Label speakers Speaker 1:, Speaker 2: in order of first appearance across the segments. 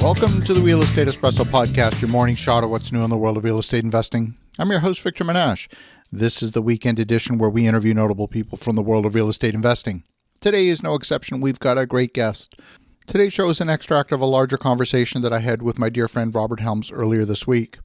Speaker 1: Welcome to the Real Estate Espresso Podcast, your morning shot of what's new in the world of real estate investing. I'm your host, Victor Menasce. This is the weekend edition where we interview notable people from the world of real estate investing. Today is no exception. We've got a great guest. Today's show is an extract of a larger conversation that I had with my dear friend Robert Helms earlier this week.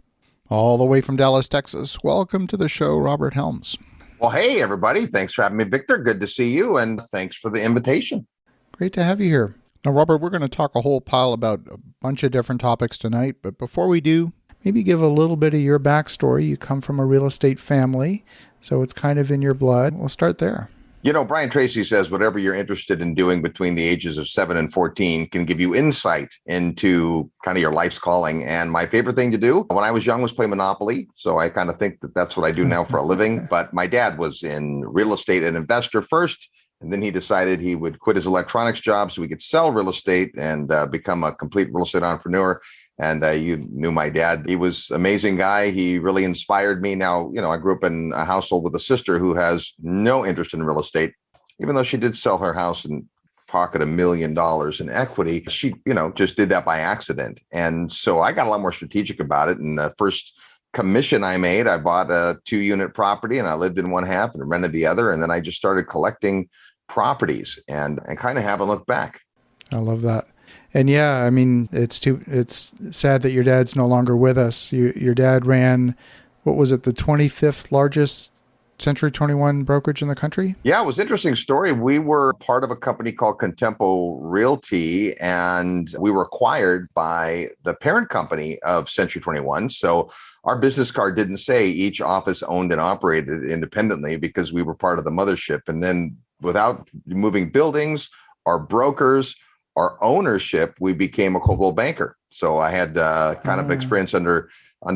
Speaker 1: All the way from Dallas, Texas. Welcome to the show, Robert Helms.
Speaker 2: Well, hey, everybody. Thanks for having me, Victor. Good to see you, and thanks for the invitation.
Speaker 1: Great to have you here. Now, Robert, we're going to talk a whole pile about a bunch of different topics tonight, but before we do, maybe give a little bit of your backstory. You come from a real estate family, so it's kind of in your blood. We'll start there.
Speaker 2: You know, Brian Tracy says whatever you're interested in doing between the ages of 7 and 14 can give you insight into kind of your life's calling. And my favorite thing to do when I was young was play Monopoly. So I kind of think that that's what I do now for a living. But my dad was in real estate, an investor first. And then he decided he would quit his electronics job so he could sell real estate and become a complete real estate entrepreneur. And you knew my dad. He was an amazing guy. He really inspired me. Now, you know, I grew up in a household with a sister who has no interest in real estate, even though she did sell her house and pocket $1 million in equity. She, you know, just did that by accident. And so I got a lot more strategic about it. And the first commission I made, I bought a 2-unit property and I lived in one half and rented the other. And then I just started collecting properties and kind of haven't looked back.
Speaker 1: I love that. And yeah, I mean, it's sad that your dad's no longer with us. Your dad ran, what was it, the 25th largest Century 21 brokerage in the country?
Speaker 2: Yeah, it was an interesting story. We were part of a company called Contempo Realty, and we were acquired by the parent company of Century 21. So our business card didn't say each office owned and operated independently because we were part of the mothership. And then without moving buildings, our brokers, our ownership, we became a global banker. So I had kind of experience under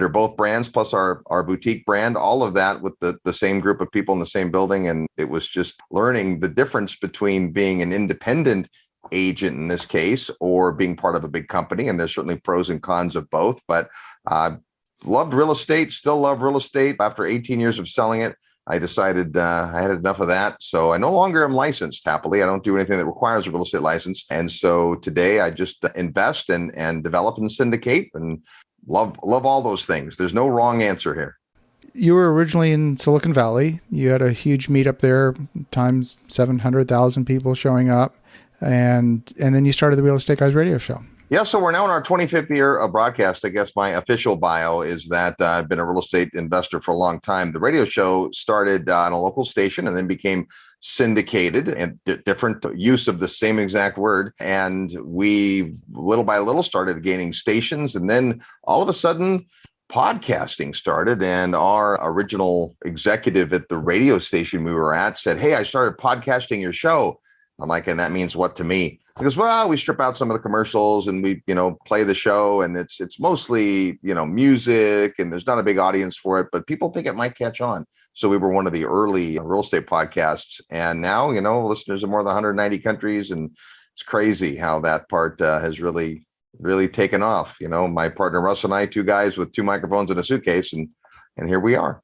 Speaker 2: both brands, plus our boutique brand, all of that with the same group of people in the same building. And it was just learning the difference between being an independent agent in this case or being part of a big company. And there's certainly pros and cons of both. But loved real estate, still love real estate. After 18 years of selling it, I decided I had enough of that. So I no longer am licensed, happily. I don't do anything that requires a real estate license. And so today I just invest and develop and syndicate and love all those things. There's no wrong answer here.
Speaker 1: You were originally in Silicon Valley. You had a huge meetup there, times 700,000 people showing up. And then you started the Real Estate Guys radio show.
Speaker 2: Yeah, so we're now in our 25th year of broadcast. I guess my official bio is that I've been a real estate investor for a long time. The radio show started on a local station and then became syndicated, and different use of the same exact word. And we, little by little, started gaining stations. And then all of a sudden, podcasting started. And our original executive at the radio station we were at said, "Hey, I started podcasting your show." I'm like, "And that means what to me?" Because, well, we strip out some of the commercials and we, play the show, and it's mostly, music, and there's not a big audience for it, but people think it might catch on. So we were one of the early real estate podcasts. And now, listeners in more than 190 countries. And it's crazy how that part has really, really taken off. My partner, Russ, and I, 2 guys with 2 microphones and a suitcase. And here we are.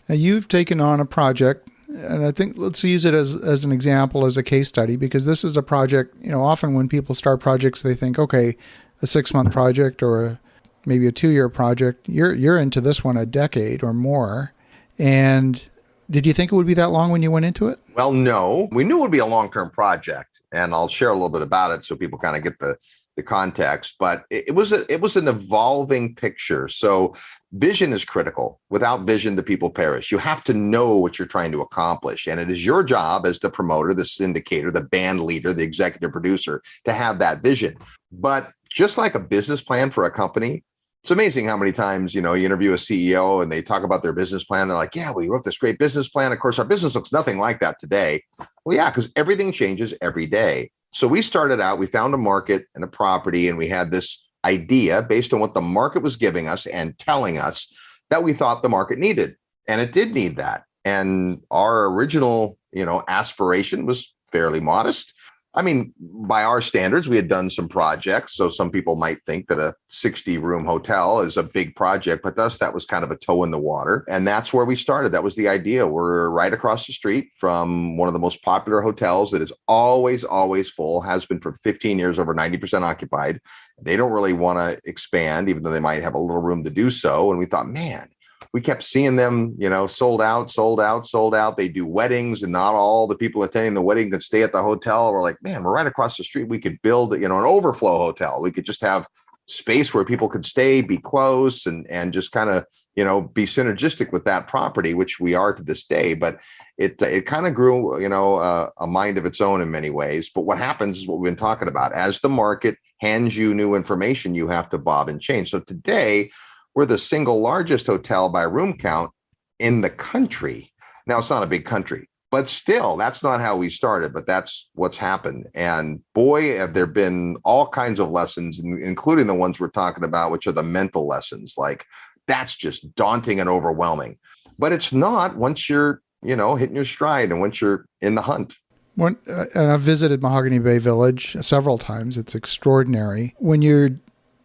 Speaker 1: Now, you've taken on a project. And I think let's use it as an example, as a case study, because this is a project, often when people start projects, they think, okay, a 6-month project or maybe a 2-year project. You're into this one a decade or more. And did you think it would be that long when you went into it?
Speaker 2: Well, no, we knew it would be a long-term project, and I'll share a little bit about it so people kind of get the context, but it was an evolving picture. So vision is critical. Without vision, the people perish. You have to know what you're trying to accomplish. And it is your job as the promoter, the syndicator, the band leader, the executive producer to have that vision. But just like a business plan for a company, it's amazing how many times, you interview a CEO and they talk about their business plan. They're like, "Yeah, we wrote this great business plan. Of course, our business looks nothing like that today." Well, yeah, because everything changes every day. So we started out, we found a market and a property, and we had this idea based on what the market was giving us and telling us that we thought the market needed. And it did need that. And our original, aspiration was fairly modest. I mean, by our standards, we had done some projects. So some people might think that a 60-room hotel is a big project, but to us, that was kind of a toe in the water. And that's where we started. That was the idea. We're right across the street from one of the most popular hotels that is always, always full, has been for 15 years, over 90% occupied. They don't really want to expand, even though they might have a little room to do so. And we thought, man, we kept seeing them, sold out, sold out, sold out. They do weddings and not all the people attending the wedding could stay at the hotel. We're like, man, we're right across the street. We could build, an overflow hotel. We could just have space where people could stay, be close and just kind of, be synergistic with that property, which we are to this day. But it kind of grew, a mind of its own in many ways. But what happens is what we've been talking about. As the market hands you new information, you have to bob and change. So today, we're the single largest hotel by room count in the country. Now, it's not a big country, but still, that's not how we started, but that's what's happened. And boy, have there been all kinds of lessons, including the ones we're talking about, which are the mental lessons. Like, that's just daunting and overwhelming. But it's not once you're, hitting your stride and once you're in the hunt.
Speaker 1: And I've visited Mahogany Bay Village several times. It's extraordinary. When you're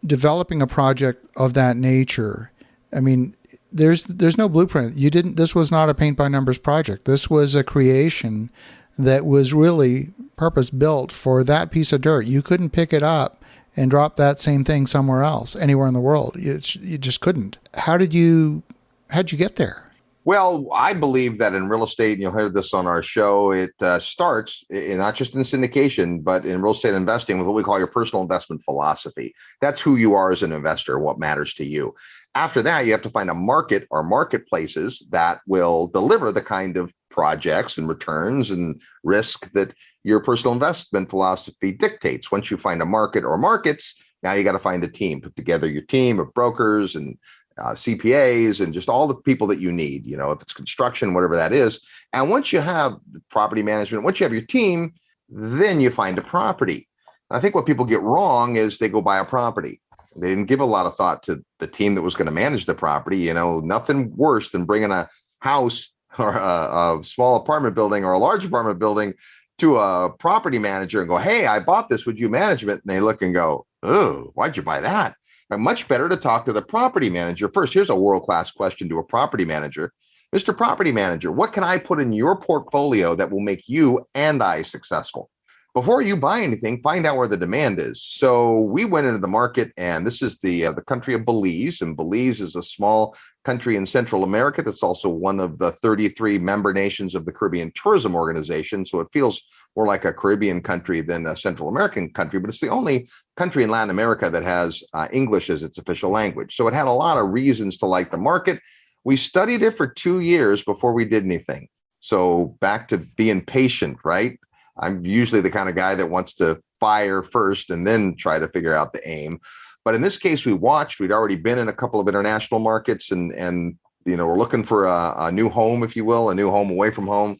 Speaker 1: developing a project of that nature, I mean, there's no blueprint. This was not a paint by numbers project. This was a creation that was really purpose built for that piece of dirt. You couldn't pick it up and drop that same thing somewhere else, anywhere in the world. You just couldn't. How'd you get there?
Speaker 2: Well, I believe that in real estate, and you'll hear this on our show, it starts not just in syndication, but in real estate investing with what we call your personal investment philosophy. That's who you are as an investor, what matters to you. After that, you have to find a market or marketplaces that will deliver the kind of projects and returns and risk that your personal investment philosophy dictates. Once you find a market or markets, now you got to find a team, put together your team of brokers and CPAs and just all the people that you need, if it's construction, whatever that is. And once you have the property management, once you have your team, then you find a property. And I think what people get wrong is they go buy a property. They didn't give a lot of thought to the team that was going to manage the property. Nothing worse than bringing a house or a small apartment building or a large apartment building to a property manager and go, hey, I bought this. Would you manage it? And they look and go, oh, why'd you buy that? Much better to talk to the property manager first. Here's a world-class question to a property manager. Mr. Property Manager, what can I put in your portfolio that will make you and I successful? Before you buy anything, find out where the demand is. So we went into the market, and this is the country of Belize. And Belize is a small country in Central America that's also one of the 33 member nations of the Caribbean Tourism Organization. So it feels more like a Caribbean country than a Central American country, but it's the only country in Latin America that has English as its official language. So it had a lot of reasons to like the market. We studied it for 2 years before we did anything. So back to being patient, right? I'm usually the kind of guy that wants to fire first and then try to figure out the aim. But in this case, we'd already been in a couple of international markets and we're looking for a new home, if you will, a new home away from home.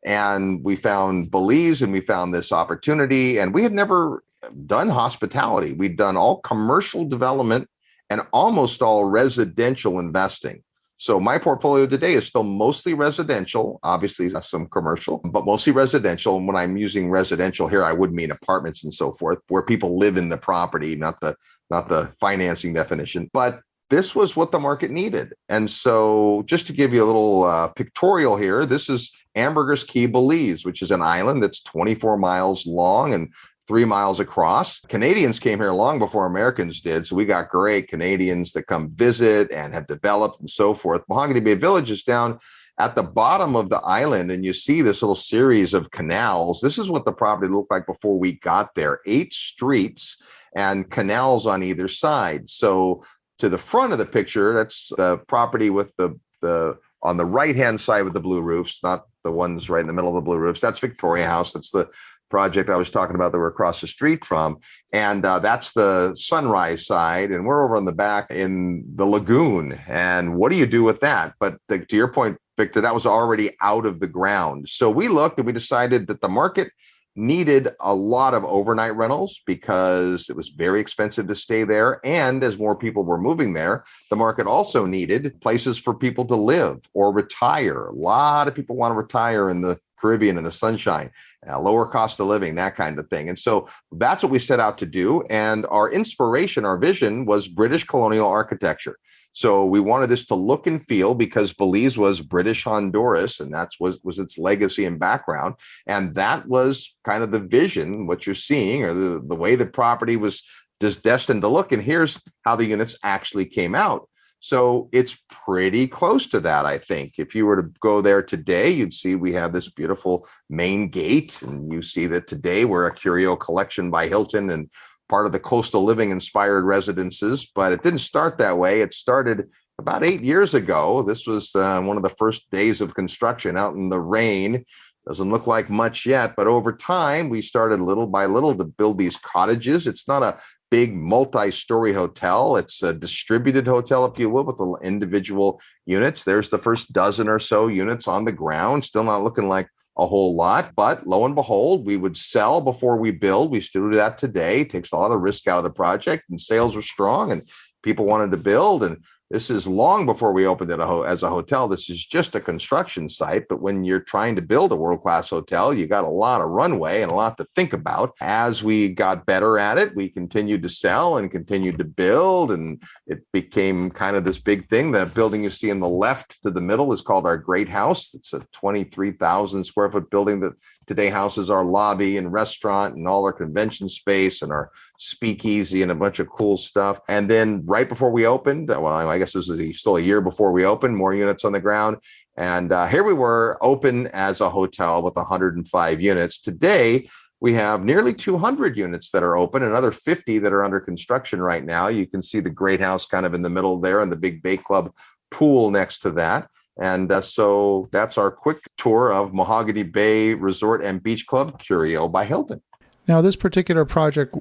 Speaker 2: And we found Belize and we found this opportunity, and we had never done hospitality. We'd done all commercial development and almost all residential investing. So my portfolio today is still mostly residential, obviously some commercial, but mostly residential. And when I'm using residential here, I would mean apartments and so forth, where people live in the property, not the financing definition. But this was what the market needed. And so just to give you a little pictorial here, this is Ambergris Caye, Belize, which is an island that's 24 miles long and 3 miles across. Canadians came here long before Americans did. So we got great Canadians that come visit and have developed and so forth. Mahogany Bay Village is down at the bottom of the island, and you see this little series of canals. This is what the property looked like before we got there. 8 streets and canals on either side. So to the front of the picture, that's the property with the on the right-hand side with the blue roofs, not the ones right in the middle of the blue roofs. That's Victoria House. That's the project I was talking about that we're across the street from. And that's the sunrise side. And we're over on the back in the lagoon. And what do you do with that? But to your point, Victor, that was already out of the ground. So we looked and we decided that the market needed a lot of overnight rentals because it was very expensive to stay there. And as more people were moving there, the market also needed places for people to live or retire. A lot of people want to retire in the Caribbean and the sunshine, lower cost of living, that kind of thing. And so that's what we set out to do. And our inspiration, our vision was British colonial architecture. So we wanted this to look and feel, because Belize was British Honduras, and that was its legacy and background. And that was kind of the vision, what you're seeing, or the way the property was just destined to look. And here's how the units actually came out. So it's pretty close to that, I think. If you were to go there today, you'd see we have this beautiful main gate, and you see that today we're a Curio Collection by Hilton and part of the coastal living inspired residences. But it didn't start that way. It started about 8 years ago. This was one of the first days of construction out in the rain. Doesn't look like much yet, but over time, we started little by little to build these cottages. It's not a big multi-story hotel. It's a distributed hotel, if you will, with little individual units. There's the first dozen or so units on the ground, still not looking like a whole lot, but lo and behold, we would sell before we build. We still do that today. It takes a lot of risk out of the project, and sales are strong, and people wanted to build. And this is long before we opened it as a hotel. This is just a construction site. But when you're trying to build a world-class hotel, you got a lot of runway and a lot to think about. As we got better at it, we continued to sell and continued to build, and it became kind of this big thing. The building you see in the left to the middle is called our Great House. It's a 23,000 square foot building that today houses our lobby and restaurant and all our convention space and our speakeasy and a bunch of cool stuff. And then right before we opened, well, I guess this is still a year before we opened, more units on the ground. And here we were, open as a hotel with 105 units. Today, we have nearly 200 units that are open, another 50 that are under construction right now. You can see the Great House kind of in the middle there, and the big Bay Club pool next to that. And so that's our quick tour of Mahogany Bay Resort and Beach Club, Curio by Hilton.
Speaker 1: Now, this particular project,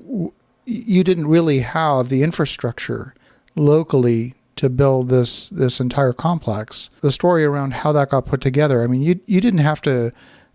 Speaker 1: you didn't really have the infrastructure locally to build this entire complex. The story around how that got put together, I mean, you didn't have to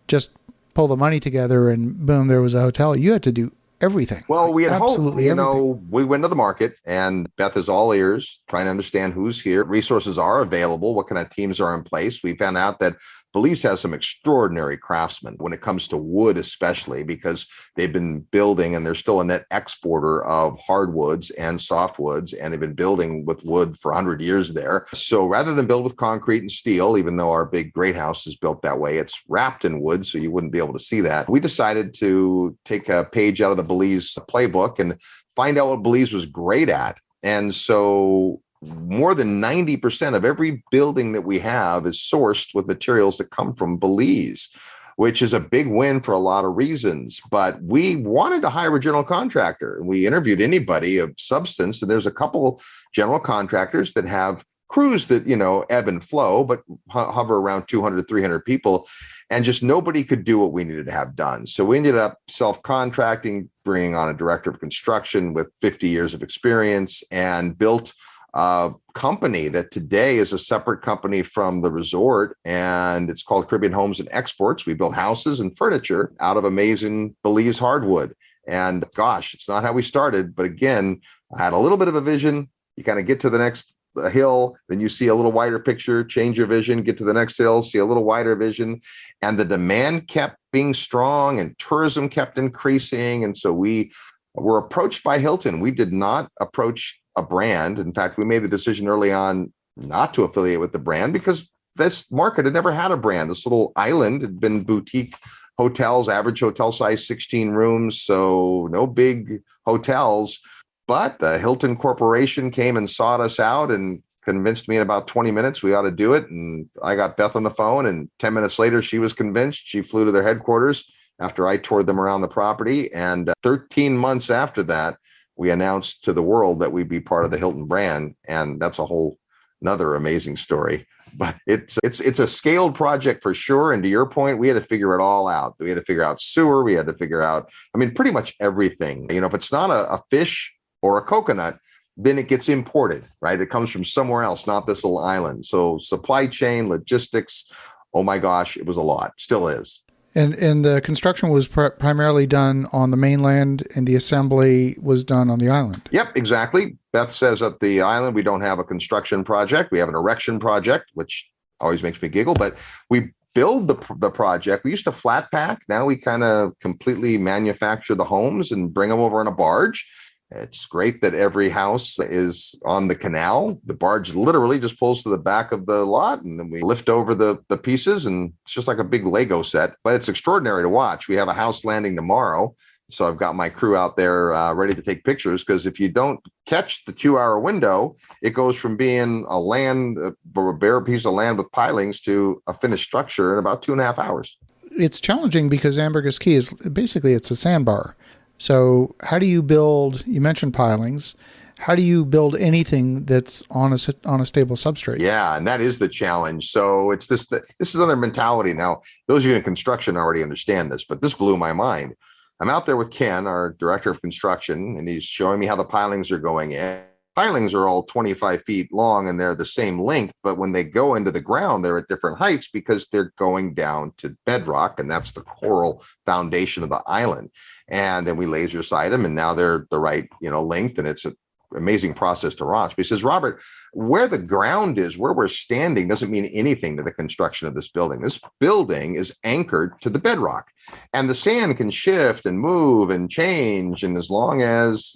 Speaker 1: just pull the money together and boom, there was a hotel. You had to do everything.
Speaker 2: Well, we had
Speaker 1: absolutely
Speaker 2: hoped, we went to the market, and Beth is all ears, trying to understand who's here. Resources are available. What kind of teams are in place? We found out that Belize has some extraordinary craftsmen when it comes to wood, especially because they've been building, and they're still a net exporter of hardwoods and softwoods, and they've been building with wood for 100 years there. So rather than build with concrete and steel, even though our big Great House is built that way, it's wrapped in wood, so you wouldn't be able to see that. We decided to take a page out of the Belize playbook and find out what Belize was great at. And so more than 90% of every building that we have is sourced with materials that come from Belize, which is a big win for a lot of reasons. But we wanted to hire a general contractor. We interviewed anybody of substance, and there's a couple general contractors that have crews that, ebb and flow, but hover around 200, 300 people, and just nobody could do what we needed to have done. So we ended up self-contracting, bringing on a director of construction with 50 years of experience, and built a company that today is a separate company from the resort, and it's called Caribbean Homes and Exports. We build houses and furniture out of amazing Belize hardwood. And gosh, it's not how we started, but again, I had a little bit of a vision. You kind of get to the next hill, then you see a little wider picture, change your vision, get to the next hill, see a little wider vision, and the demand kept being strong and tourism kept increasing. And so we were approached by Hilton. We did not approach a brand. In fact, we made the decision early on not to affiliate with the brand because this market had never had a brand. This little island had been boutique hotels, average hotel size, 16 rooms. So no big hotels, but the Hilton Corporation came and sought us out and convinced me in about 20 minutes we ought to do it. And I got Beth on the phone, and 10 minutes later, she was convinced. She flew to their headquarters after I toured them around the property. And 13 months after that, we announced to the world that we'd be part of the Hilton brand. And that's a whole another amazing story. But it's a scaled project for sure. And to your point, we had to figure it all out. We had to figure out sewer. We had to figure out, pretty much everything. If it's not a fish or a coconut, then it gets imported, right? It comes from somewhere else, not this little island. So supply chain, logistics, oh my gosh, it was a lot. Still is.
Speaker 1: And the construction was primarily done on the mainland, and the assembly was done on the island.
Speaker 2: Yep, exactly. Beth says at the island, we don't have a construction project. We have an erection project, which always makes me giggle. But we build the project. We used to flat pack. Now we kind of completely manufacture the homes and bring them over on a barge. It's great that every house is on the canal. The barge literally just pulls to the back of the lot, and then we lift over the pieces, and it's just like a big Lego set. But it's extraordinary to watch. We have a house landing tomorrow, so I've got my crew out there ready to take pictures, because if you don't catch the 2-hour window, it goes from being a bare piece of land with pilings to a finished structure in about 2.5 hours.
Speaker 1: It's challenging because Ambergris Caye is basically, it's a sandbar. So how do you build, you mentioned pilings, how do you build anything that's on a stable substrate?
Speaker 2: Yeah, and that is the challenge. So it's this is another mentality. Now, those of you in construction already understand this, but this blew my mind. I'm out there with Ken, our director of construction, and he's showing me how the pilings are going in. Pilings are all 25 feet long and they're the same length, but when they go into the ground, they're at different heights because they're going down to bedrock, and that's the coral foundation of the island. And then we laser sight them, and now they're the right, length, and it's an amazing process to watch. But he says, Robert, where the ground is, where we're standing, doesn't mean anything to the construction of this building. This building is anchored to the bedrock, and the sand can shift and move and change. And as long as,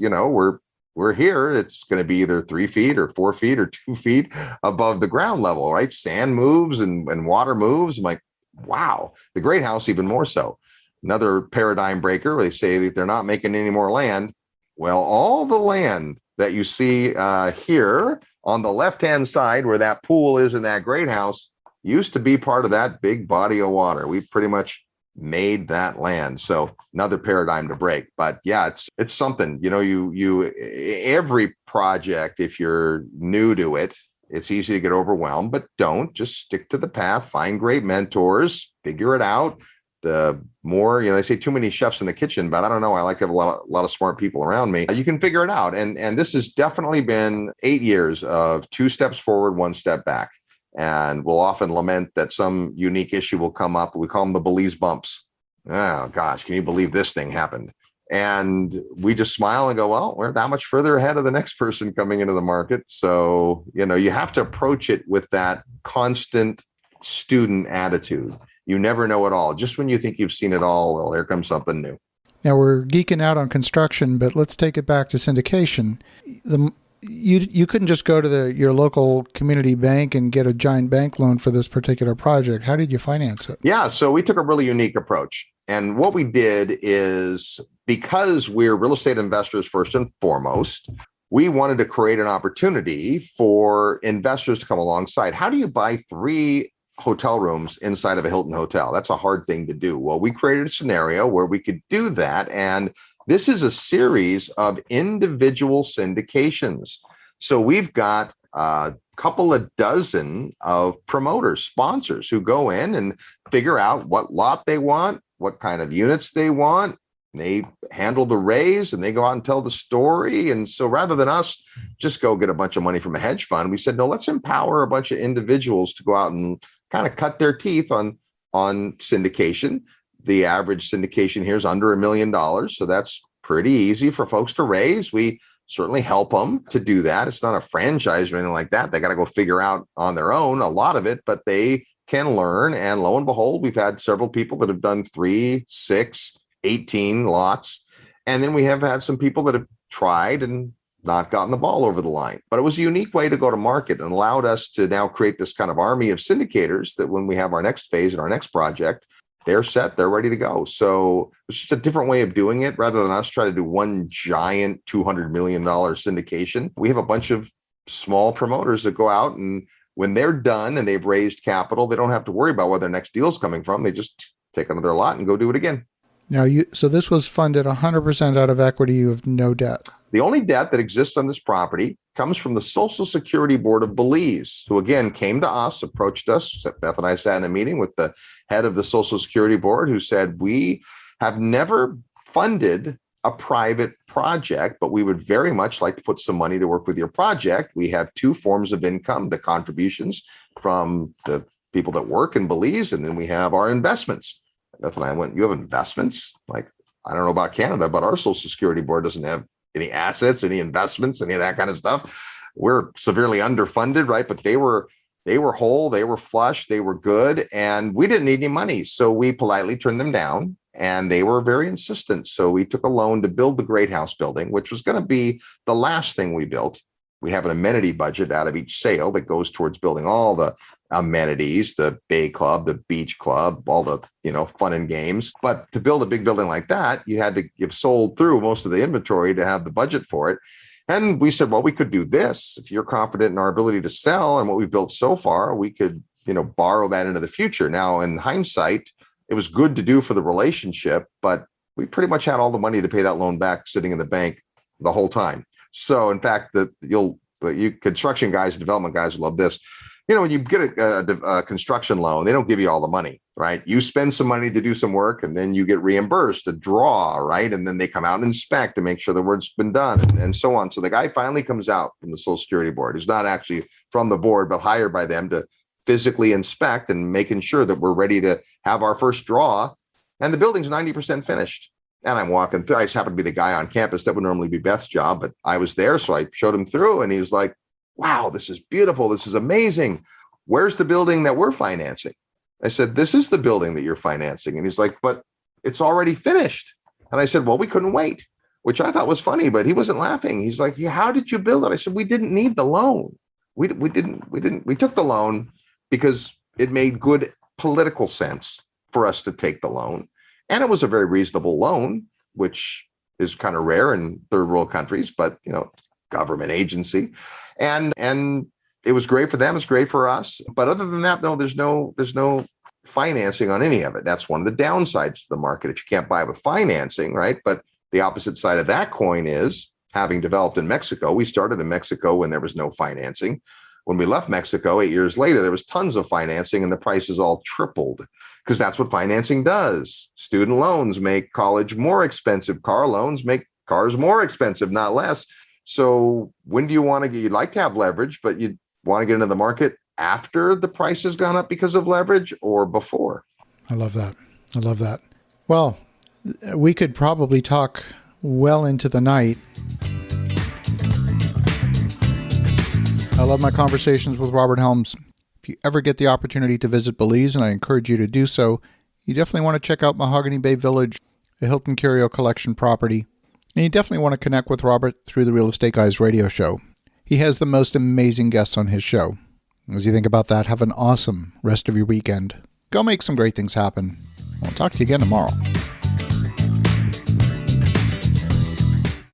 Speaker 2: we're here, it's going to be either 3 feet or 4 feet or 2 feet above the ground level, right? Sand moves and water moves. I'm like, wow. The Great House, even more so. Another paradigm breaker, where they say that they're not making any more land. Well, all the land that you see here on the left-hand side where that pool is in that Great House used to be part of that big body of water. We pretty much made that land. So another paradigm to break. But yeah, it's something, every project, if you're new to it, it's easy to get overwhelmed, but don't. Just stick to the path, find great mentors, figure it out. The more, they say too many chefs in the kitchen, but I don't know. I like to have a lot of smart people around me. You can figure it out. And this has definitely been 8 years of 2 steps forward, 1 step back. And we'll often lament that some unique issue will come up. We call them the Belize bumps. Oh gosh, can you believe this thing happened? And we just smile and go, well, we're that much further ahead of the next person coming into the market. So, you have to approach it with that constant student attitude. You never know it all. Just when you think you've seen it all, well, here comes something new.
Speaker 1: Now, we're geeking out on construction, but let's take it back to syndication. You couldn't just go to your local community bank and get a giant bank loan for this particular project. How did you finance it?
Speaker 2: Yeah, so we took a really unique approach. And what we did is, because we're real estate investors first and foremost, we wanted to create an opportunity for investors to come alongside. How do you buy 3 hotel rooms inside of a Hilton hotel? That's a hard thing to do. Well, we created a scenario where we could do that. And this is a series of individual syndications. So we've got a couple of dozen of promoters, sponsors, who go in and figure out what lot they want, what kind of units they want. They handle the raise and they go out and tell the story. And so rather than us just go get a bunch of money from a hedge fund, we said, no, let's empower a bunch of individuals to go out and kind of cut their teeth on syndication. The average syndication here is under $1 million. So that's pretty easy for folks to raise. We certainly help them to do that. It's not a franchise or anything like that. They got to go figure out on their own a lot of it, but they can learn. And lo and behold, we've had several people that have done 3, 6, 18 lots. And then we have had some people that have tried and not gotten the ball over the line. But it was a unique way to go to market and allowed us to now create this kind of army of syndicators that when we have our next phase and our next project, they're set, they're ready to go. So it's just a different way of doing it. Rather than us try to do one giant $200 million syndication, we have a bunch of small promoters that go out, and when they're done and they've raised capital, they don't have to worry about where their next deal is coming from. They just take another lot and go do it again.
Speaker 1: Now, so this was funded 100% out of equity. You have no debt.
Speaker 2: The only debt that exists on this property comes from the Social Security Board of Belize, who again came to us, approached us. Beth and I sat in a meeting with the head of the Social Security Board, who said, we have never funded a private project, but we would very much like to put some money to work with your project. We have 2 forms of income, the contributions from the people that work in Belize, and then we have our investments. Beth and I went, you have investments? Like, I don't know about Canada, but our Social Security Board doesn't have any assets, any investments, any of that kind of stuff. We're severely underfunded, right? But they were They were whole, they were flush, they were good, and we didn't need any money. So we politely turned them down, and they were very insistent. So we took a loan to build the Great House building, which was going to be the last thing we built. We have an amenity budget out of each sale that goes towards building all the amenities, the Bay Club, the Beach Club, all the, fun and games. But to build a big building like that, you had to have sold through most of the inventory to have the budget for it. And we said, well, we could do this. If you're confident in our ability to sell and what we've built so far, we could, borrow that into the future. Now, in hindsight, it was good to do for the relationship, but we pretty much had all the money to pay that loan back sitting in the bank the whole time. So, in fact, you construction guys and development guys love this. When you get a construction loan, they don't give you all the money, right? You spend some money to do some work, and then you get reimbursed, a draw, right? And then they come out and inspect to make sure the work's been done, and so on. So the guy finally comes out from the Social Security Board, who's not actually from the board, but hired by them to physically inspect and making sure that we're ready to have our first draw. And the building's 90% finished. And I'm walking through. I just happened to be the guy on campus. That would normally be Beth's job, but I was there. So I showed him through, and he was like, wow, this is beautiful. This is amazing. Where's the building that we're financing? I said, this is the building that you're financing. And he's like, but it's already finished. And I said, well, we couldn't wait, which I thought was funny, but he wasn't laughing. He's like, yeah, how did you build it? I said, we didn't need the loan. We took the loan because it made good political sense for us to take the loan. And it was a very reasonable loan, which is kind of rare in third world countries, but, government agency. And it was great for them. It's great for us. But other than that, no, there's no financing on any of it. That's one of the downsides to the market. If you can't buy with financing, right? But the opposite side of that coin is, having developed in Mexico, we started in Mexico when there was no financing. When we left Mexico 8 years later, there was tons of financing, and the prices all tripled, because that's what financing does. Student loans make college more expensive. Car loans make cars more expensive, not less. So when do you want to get, you'd like to have leverage, but you want to get into the market after the price has gone up because of leverage or before?
Speaker 1: I love that. Well, we could probably talk well into the night. I love my conversations with Robert Helms. If you ever get the opportunity to visit Belize, and I encourage you to do so, you definitely want to check out Mahogany Bay Village, a Hilton Curio Collection Property. And you definitely want to connect with Robert through the Real Estate Guys radio show. He has the most amazing guests on his show. As you think about that, have an awesome rest of your weekend. Go make some great things happen. I'll talk to you again tomorrow.